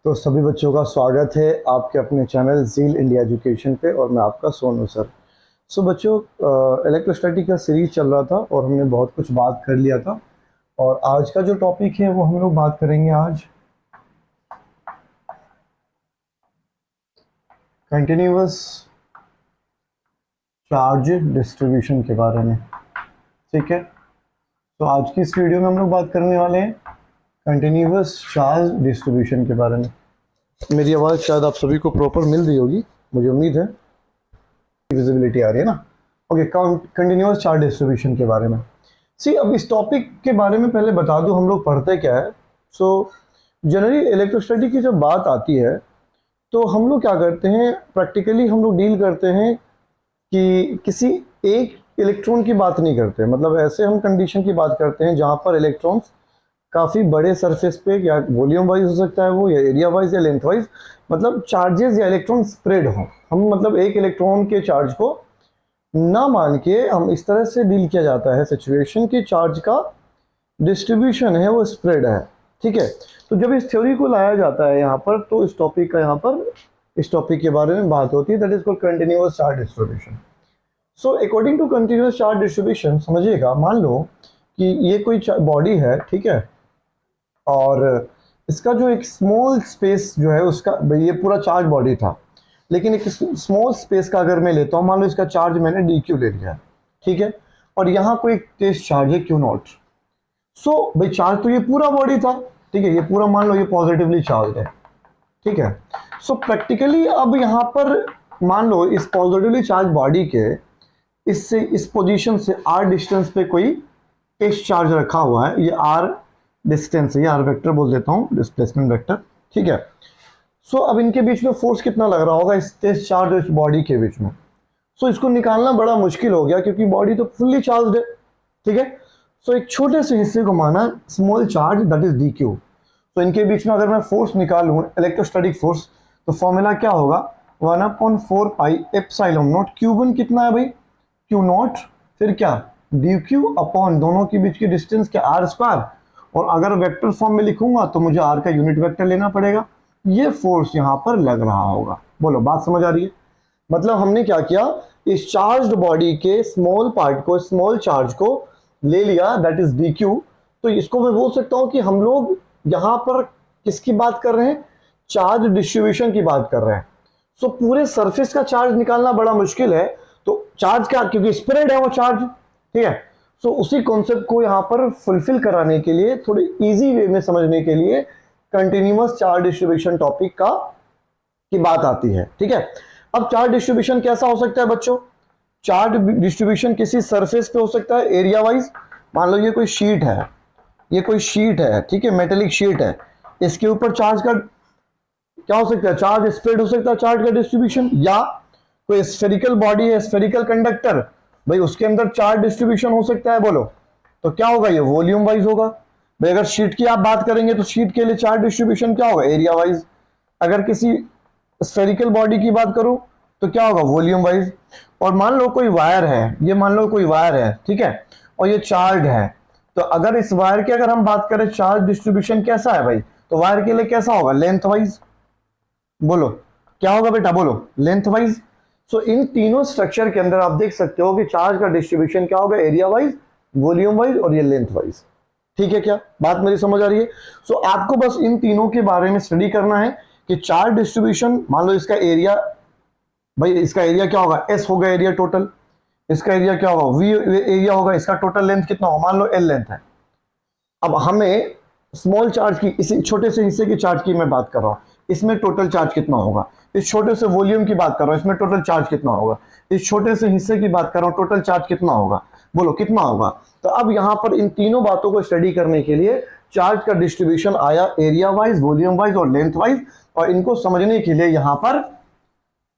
तो सभी बच्चों का स्वागत है आपके अपने चैनल ज़ील इंडिया एजुकेशन पे और मैं आपका सोनू सर। सो बच्चों, इलेक्ट्रोस्टैटिक का सीरीज चल रहा था और हमने बहुत कुछ बात कर लिया था और आज का जो टॉपिक है वो हम लोग बात करेंगे आज कंटिन्यूअस चार्ज डिस्ट्रीब्यूशन के बारे में। ठीक है, तो आज की इस वीडियो में हम लोग बात करने वाले हैं कंटिन्यूअस चार्ज डिस्ट्रीब्यूशन के बारे में। मेरी आवाज़ शायद आप सभी को प्रॉपर मिल रही होगी, मुझे उम्मीद है। विजिबिलिटी आ रही है ना? ओके, कंटिन्यूअस चार्ज डिस्ट्रीब्यूशन के बारे में। अब इस टॉपिक के बारे में पहले बता दूं हम लोग पढ़ते क्या है। जनरली इलेक्ट्रोस्टैटिक की जब बात आती है तो हम लोग क्या करते हैं, प्रैक्टिकली हम लोग डील करते हैं कि किसी एक इलेक्ट्रॉन की बात नहीं करते। मतलब ऐसे हम कंडीशन की बात करते हैं जहाँ पर इलेक्ट्रॉन्स काफ़ी बड़े सरफेस पे, या वॉल्यूम वाइज हो सकता है वो, या एरिया वाइज या लेंथ वाइज, मतलब चार्जेस या इलेक्ट्रॉन स्प्रेड हो। हम मतलब एक इलेक्ट्रॉन के चार्ज को ना मान के हम इस तरह से डील किया जाता है सिचुएशन की चार्ज का डिस्ट्रीब्यूशन है वो स्प्रेड है। ठीक है, तो जब इस थ्योरी को लाया जाता है यहाँ पर तो इस टॉपिक का यहाँ पर इस टॉपिक के बारे में बात होती है, that is called continuous charge distribution. So according to continuous charge distribution समझिएगा, मान लो कि ये कोई बॉडी है, ठीक है, और इसका जो एक स्मॉल स्पेस जो है उसका, ये पूरा चार्ज बॉडी था, लेकिन एक स्मॉल स्पेस का अगर मैं लेता हूँ, मान लो इसका चार्ज मैंने dq ले लिया, ठीक है, और यहाँ कोई टेस्ट चार्ज है q0। भाई चार्ज तो ये पूरा बॉडी था, ठीक है, ये पूरा मान लो ये पॉजिटिवली चार्ज है, ठीक है। प्रैक्टिकली अब यहाँ पर मान लो इस पॉजिटिवली चार्ज बॉडी के इससे इस पोजीशन से r डिस्टेंस पे कोई टेस्ट चार्ज रखा हुआ है, ये r डिस्टेंस है, ये r वेक्टर बोल देता हूँ, डिस्प्लेसमेंट वेक्टर, ठीक है। अब इनके बीच में फोर्स कितना लग रहा होगा इस टेस्ट चार्ज और इस बॉडी के बीच में। इसको निकालना बड़ा मुश्किल हो गया क्योंकि बॉडी तो फुल्ली चार्ज है, ठीक है। एक छोटे से हिस्से को माना small charge, that is dq। इनके बीच में अगर मैं फोर्स निकालूं, इलेक्ट्रोस्टैटिक फोर्स, तो फॉर्मूला क्या होगा, 1/4 पाई एप्सिलॉन नॉट q1 कितना है भाई, q0, फिर क्या dq अपॉन दोनों के बीच की डिस्टेंस क्या r स्क्वायर, और अगर वेक्टर फॉर्म में लिखूंगा तो मुझे r का यूनिट वेक्टर लेना पड़ेगा। ये फोर्स यहाँ पर लग रहा होगा। बोलो, बात समझ आ रही है? मतलब हमने क्या किया, इस चार्ज्ड बॉडी के स्मॉल पार्ट को, स्मॉल चार्ज को ले लिया, दैट इज dq। तो इसको मैं बोल सकता हूं कि हम लोग यहाँ पर किसकी बात कर रहे हैं, चार्ज डिस्ट्रीब्यूशन की बात कर रहे हैं। पूरे सरफेस का चार्ज निकालना बड़ा मुश्किल है, तो चार्ज क्या, क्योंकि स्प्रेड है वो चार्ज, ठीक है। उसी कॉन्सेप्ट को यहाँ पर फुलफिल कराने के लिए, थोड़ी इजी वे में समझने के लिए कंटिन्यूअस चार्ज डिस्ट्रीब्यूशन टॉपिक का की बात आती है, ठीक है। अब चार्ज डिस्ट्रीब्यूशन कैसा हो सकता है बच्चों, चार्ज डिस्ट्रीब्यूशन किसी सरफेस पे हो सकता है एरिया वाइज। मान लो ये कोई शीट है, ये कोई शीट है, ठीक है, मेटेलिक शीट है, इसके ऊपर चार्ज का क्या हो सकता है, चार्ज स्प्रेड हो सकता है, चार्ज का डिस्ट्रीब्यूशन। या कोई स्फेरिकल बॉडी है, स्फेरिकल कंडक्टर, भाई उसके अंदर चार्ज डिस्ट्रीब्यूशन हो सकता है। बोलो, तो क्या होगा, ये वॉल्यूम वाइज होगा। भाई अगर शीट की आप बात करेंगे तो शीट के लिए चार्ज डिस्ट्रीब्यूशन क्या होगा, एरिया वाइज। अगर किसी स्फेरिकल बॉडी की बात करूं तो क्या होगा, वॉल्यूम वाइज। और मान लो कोई वायर है, ये मान लो कोई वायर है, ठीक है, और ये चार्ज है, तो अगर इस वायर की अगर हम बात करें चार्ज डिस्ट्रीब्यूशन कैसा है भाई, तो वायर के लिए कैसा होगा, लेंथ वाइज। बोलो क्या होगा बेटा, बोलो, लेंथ वाइज। इन तीनों स्ट्रक्चर के अंदर आप देख सकते हो कि चार्ज का डिस्ट्रीब्यूशन क्या होगा, एरिया वाइज, वॉल्यूम वाइज और ये लेंथ वाइज। ठीक है, क्या बात मेरी समझ आ रही है? आपको बस इन तीनों के बारे में स्टडी करना है कि चार्ज डिस्ट्रीब्यूशन, मान लो इसका एरिया, भाई इसका एरिया क्या होगा, एस होगा एरिया टोटल, इसका एरिया क्या होगा, वी एरिया होगा, इसका टोटल लेंथ कितना होगा, मान लो एल लेंथ है। अब हमें स्मॉल चार्ज की, इसी छोटे से हिस्से की चार्ज की मैं बात कर रहा हूं, इसमें टोटल चार्ज कितना होगा, इस छोटे से वॉल्यूम की बात कर रहा हूं, इसमें टोटल चार्ज कितना होगा, इस छोटे से हिस्से की बात कर रहा हूं, टोटल चार्ज कितना होगा, बोलो कितना होगा। तो अब यहां पर इन तीनों बातों को स्टडी करने के लिए चार्ज का डिस्ट्रीब्यूशन आया एरिया वाइज, वॉल्यूम वाइज और लेंथ वाइज, और इनको समझने के लिए यहां पर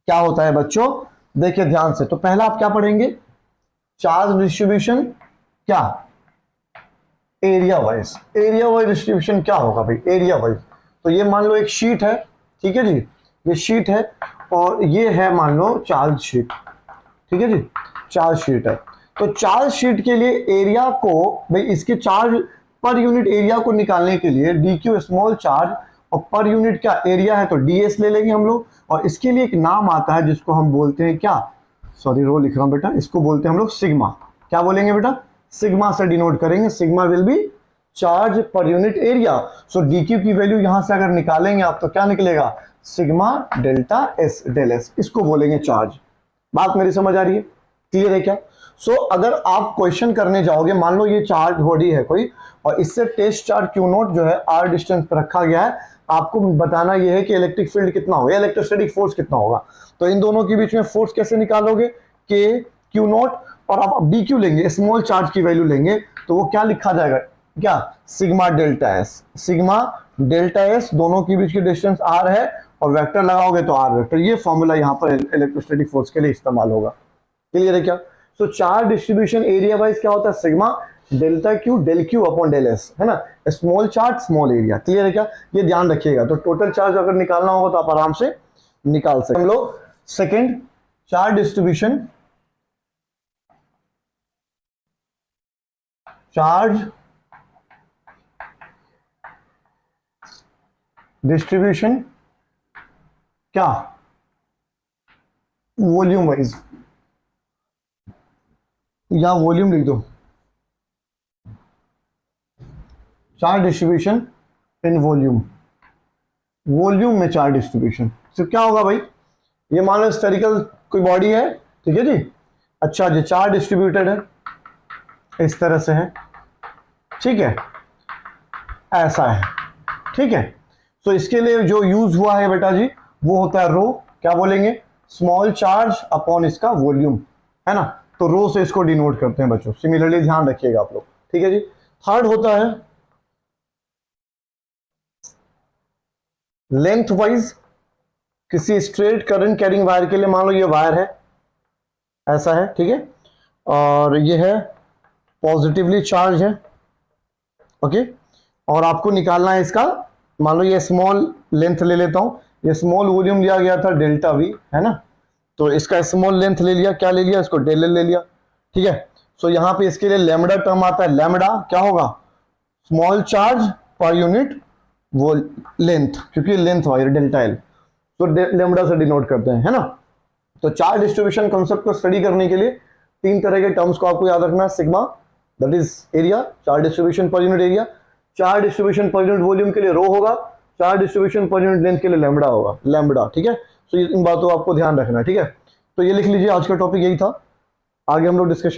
क्या होता है बच्चों, देखिए ध्यान से। तो पहला आप क्या पढ़ेंगे, चार्ज डिस्ट्रीब्यूशन क्या, area wise. Area wise distribution क्या होगा भाई, एरिया वाइज। तो ये मान लो एक शीट है, ठीक है जी, ये शीट है और ये है मान लो चार्ज शीट, ठीक है जी, चार्ज शीट है। तो चार्ज शीट के लिए एरिया को, भाई इसके चार्ज पर यूनिट एरिया को निकालने के लिए dq स्मॉल चार्ज और पर यूनिट क्या एरिया है तो ds ले लेंगे हम लोग, और इसके लिए एक नाम आता है जिसको हम बोलते हैं क्या, सॉरी रो लिख रहा हूं बेटा, इसको बोलते हैं हम लोग सिग्मा। क्या बोलेंगे बेटा, सिग्मा से डिनोट करेंगे, sigma will be charge per unit area. So dq की वैल्यू यहां से अगर निकालेंगे आप तो क्या निकलेगा, sigma delta S del S, इसको बोलेंगे चार्ज। बात मेरी समझ आ रही है, क्लियर है क्या? सो अगर आप क्वेश्चन करने जाओगे, मान लो ये चार्ज बॉडी है कोई, और इससे टेस्ट चार्ज क्यू नोट जो है r डिस्टेंस पर रखा गया है, आपको बताना यह है कि इलेक्ट्रिक फील्ड कितना होगा, इलेक्ट्रोस्टैटिक फोर्स कितना होगा। तो इन दोनों के बीच में फोर्स कैसे निकालोगे, के क्यू नोट, और आप डी क्यू लेंगे, स्मॉल चार्ज की वैल्यू लेंगे, तो वो क्या लिखा जाएगा, क्या, sigma delta S. Sigma delta S, दोनों के बीच की डिस्टेंस r है, और वेक्टर लगाओगे तो r वेक्टर। ये फॉर्मूला यहाँ पर इलेक्ट्रोस्टैटिक फोर्स के लिए इस्तेमाल होगा। क्लियर है क्या? So charge distribution area wise क्या होता है, sigma delta Q del Q upon del S, है ना, small charge small area. Clear है क्या? ये ध्यान रखिएगा। तो टोटल चार्ज अगर निकालना होगा तो आप आराम से निकाल सकते। हम लोग second charge distribution, charge distribution क्या, वॉल्यूम वाइज, या वॉल्यूम लिख दो, charge distribution in volume, volume में चार्ज डिस्ट्रीब्यूशन। तो क्या होगा भाई, ये मान लो स्फेरिकल कोई बॉडी है, ठीक है जी, अच्छा जी, चार्ज डिस्ट्रीब्यूटेड है, इस तरह से है, ठीक है, ऐसा है, ठीक है। तो इसके लिए जो यूज हुआ है बेटा जी, वो होता है रो, क्या बोलेंगे, स्मॉल चार्ज अपॉन इसका वॉल्यूम, है ना, तो रो से इसको डिनोट करते हैं बच्चों। सिमिलरली ध्यान रखिएगा आप लोग, ठीक है जी। थर्ड होता है लेंथ वाइज, किसी स्ट्रेट करंट कैरिंग वायर के लिए, मान लो ये वायर है, ऐसा है, ठीक है, और ये है पॉजिटिवली चार्ज है, ओके, और आपको निकालना है इसका, मान लो ये स्मॉल लेंथ ले लेता हूं, ये स्मॉल वॉल्यूम लिया गया था डेल्टा वी, है ना, तो इसका स्मॉल लेंथ ले लिया, क्या ले लिया, इसको डेल ले लिया, ठीक है। सो यहाँ पे इसके लिए लैम्डा टर्म आता है, लैम्डा क्या होगा, स्मॉल चार्ज पर यूनिट वो लेंथ, क्योंकि लेंथ वायर डेल्टा एल, तो लैम्डा से डिनोट करते हैं, है ना। तो चार्ज डिस्ट्रीब्यूशन कॉन्सेप्ट को स्टडी करने के लिए तीन तरह के टर्म्स को आपको याद रखना है, sigma that is area, charge distribution पर unit area, charge distribution per unit volume के लिए रो होगा, charge distribution per unit length के लिए लैम्डा होगा, लैम्डा, ठीक है। तो इन बातों को आपको ध्यान रखना है, ठीक है। तो ये लिख लीजिए, आज का टॉपिक यही था, आगे हम लोग डिस्कशन